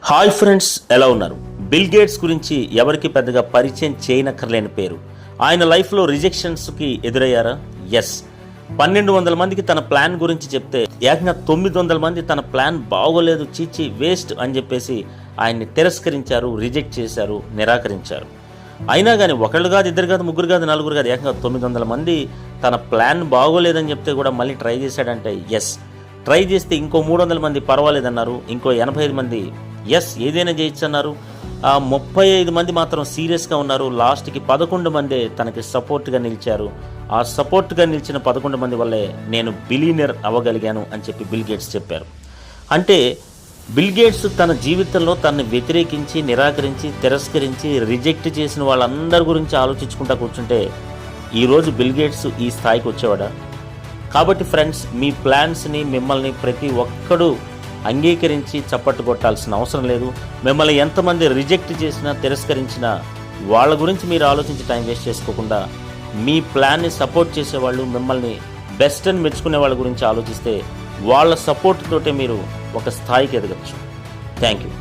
Hi friends, ఎలా ఉన్నారు? Bill gates గురించి ఎవరికి పెద్దగా పరిచయం చేయనక్కర్లేని పేరు. ఆయన లైఫ్లో రిజెక్షన్స్కి ఎదురయ్యారా? ఎస్. 1200 మందికి తన ప్లాన్ గురించి చెప్తే ఏకంగా 900 మంది తన ప్లాన్ బాగోలేదు, చీచి, వేస్ట్ అని చెప్పేసి ఆయన్ని తిరస్కరించారు, రిజెక్ట్ చేశారు, నిరాకరించారు. అయినా కానీ ఒకళ్ళు కాదు, ఇద్దరు కాదు, ముగ్గురు కాదు, నలుగురు కాదు, ఏకంగా 900 మంది తన ప్లాన్ బాగోలేదని చెప్తే కూడా మళ్ళీ ట్రై చేశాడంటే ఎస్. ట్రై చేస్తే ఇంకో 300 మంది పర్వాలేదన్నారు, ఇంకో 85 మంది ఎస్ ఏదైనా చేయొచ్చు అన్నారు, 35 మంది మాత్రం సీరియస్గా ఉన్నారు. లాస్ట్కి 11 మందే తనకి సపోర్ట్గా నిలిచారు. ఆ సపోర్ట్గా నిలిచిన 11 మంది వల్లే నేను బిలియనర్ అవ్వగలిగాను అని చెప్పి బిల్ గేట్స్ చెప్పారు. అంటే బిల్ గేట్స్ తన జీవితంలో తనని వ్యతిరేకించి, నిరాకరించి, తిరస్కరించి, రిజెక్ట్ చేసిన వాళ్ళందరి గురించి ఆలోచించుకుంటా కూర్చుంటే ఈరోజు బిల్ గేట్స్ ఈ స్థాయికి వచ్చేవాడా? కాబట్టి ఫ్రెండ్స్, మీ ప్లాన్స్ని, మిమ్మల్ని ప్రతి ఒక్కడూ అంగీకరించి చప్పట్టు కొట్టాల్సిన అవసరం లేదు. మిమ్మల్ని ఎంతమంది రిజెక్ట్ చేసినా, తిరస్కరించినా వాళ్ళ గురించి మీరు ఆలోచించి టైం వేస్ట్ చేసుకోకుండా మీ ప్లాన్ని సపోర్ట్ చేసేవాళ్ళు, మిమ్మల్ని బెస్ట్ అని మెచ్చుకునే వాళ్ళ గురించి ఆలోచిస్తే వాళ్ళ సపోర్ట్ తోటే మీరు ఒక స్థాయికి ఎదగచ్చు. Thank you.